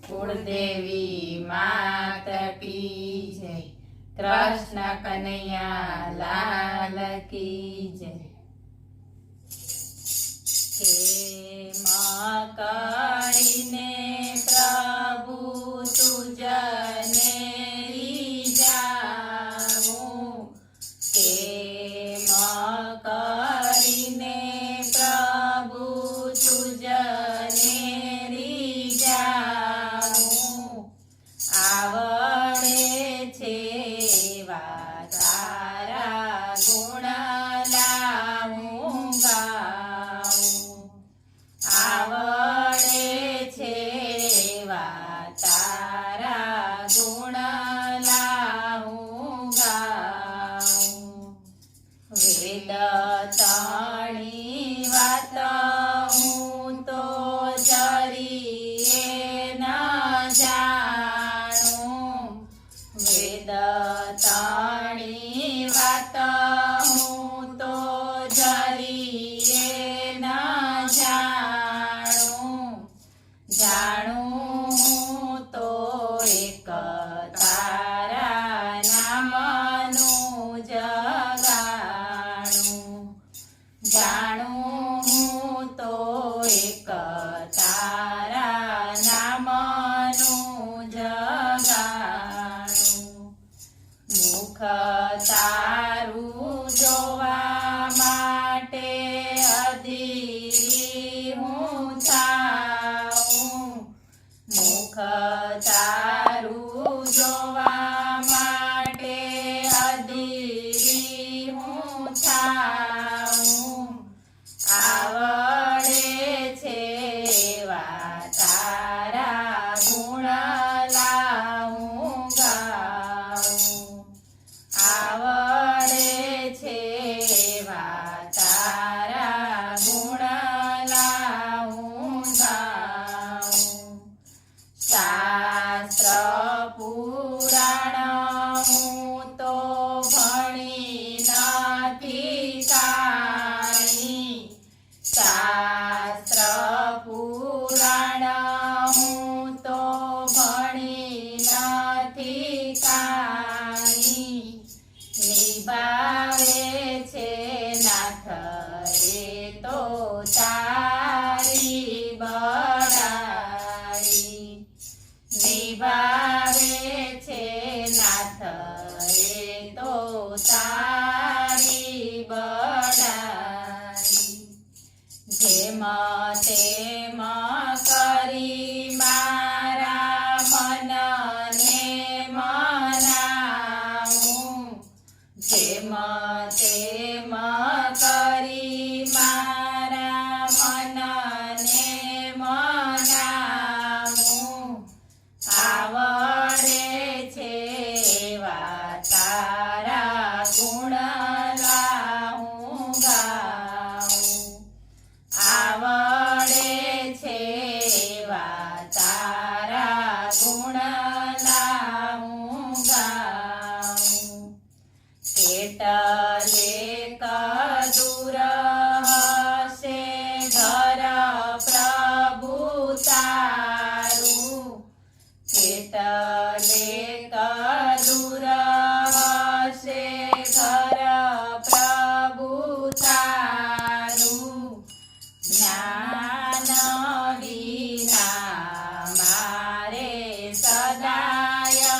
કુળદેવી માત કી જય, કૃષ્ણ કનૈયા લાલ કી જય. કેમ કરીને પ્રભુ તુજને રીઝાવું, કેમ કરીને પ્રભુ તુજને રીઝાવું, આવડે છે એવા તારા ગુણ લાવું ગાઉં, આવડે છે એવા તારા ગુણ લાવું ગાઉં. વેદ તણી વાત હું તો જરીએ ન જાણું, વેદ તણી વાત હું તો જરીએ ન જાણું, જાણું તો એક તારા નામનું જગાણું, જાણું તો એક તારા નામનું જગાણું. મુખ તારું જોવા માટે અધીરી હું થાઉં, મુખ તારું જોવા માટે અધીરી હું થાઉં, આવડે છે એવા તારા ગુણ લાવું ગાઉં, આવડે છે એવા તારા ગુણ લાવું ગાઉં. શાસ્ત્ર પુરાણ હું તો ભણી નથી કાંઈ, શાસ્ત્ર પુરાણ હું તો ભણી નથી કાંઈ, નિભાવે છે નાથ રે તો તારી બડાઈ, નિભાવે છે નાથ રે તો તારી બડાઈ. જેમ તેમ કરી મારા મનને મનાવું, જેમ તેમ કરી મારા મનને મનાવું, આવડે છે એવા તારા ગુણ લાવું ગાઉં, આવડે છે એવા તારા ગુણ લાવું ગાઉં. કેટલે કદૂર હશે ઘર પ્રભુ તારું, કેટલે કદૂર હશે ઘર પ્રભુ તારું, જ્ઞાન વિના મારે સદાય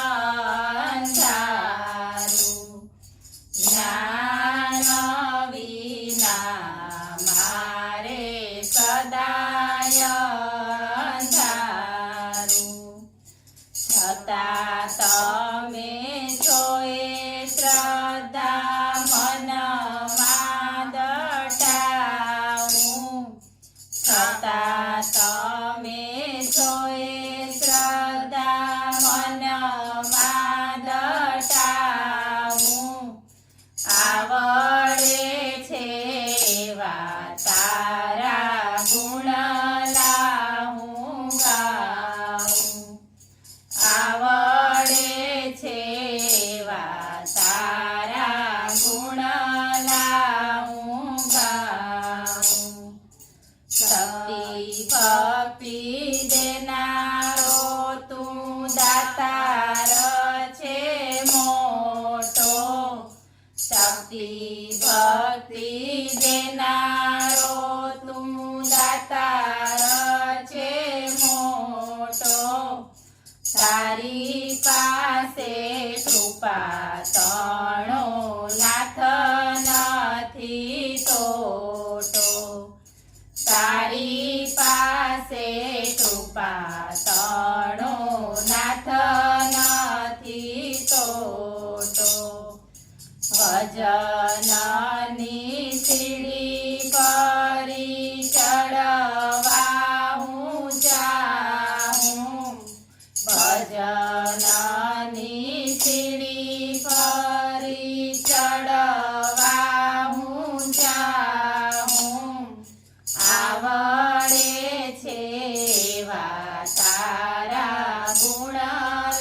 અંધારું, જ્ઞાન વિના મારે સદાય અંધારું. છતાં તમે જોએ શ્રદ્ધા મનમાં દટાવું, છતાં તમે જોએ શ્રદ્ધા મનમાં દટાવું, આવડે છે એવા તારા ગુણ પાતળો નાથ નથી તોટો ભજનની સીડી કરી ચડવા હું જાઉં ભજનની સીડી કરી ચડવા હું જાઉં આવડે છે એવા તારા ગુણ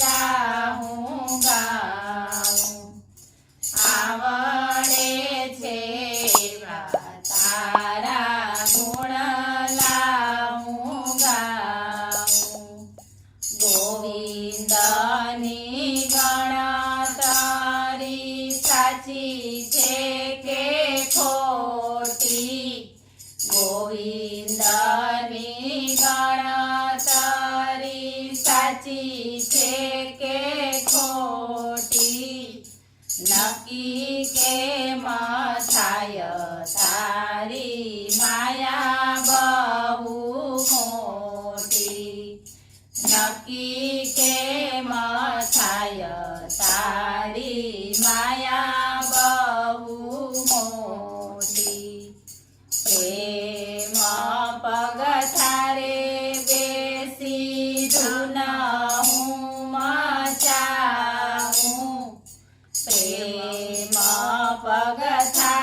લાહું ગાઉં આવડે છે એવા તારા ગુણ લાહું ગાઉં ગોવિંદની ગણતરી સાચી છે કે ખોટી ગોવિંદની ગણતરી સાચી છે કે ખોટી નક્કી કે થાય તારી માયા બહુ મોટી નક્કી કે થાય તારી માયા બહુ મોટી પ્રેમ પગથારે બેસી ધૂન હું મચાવું પ્રેમ પગથારે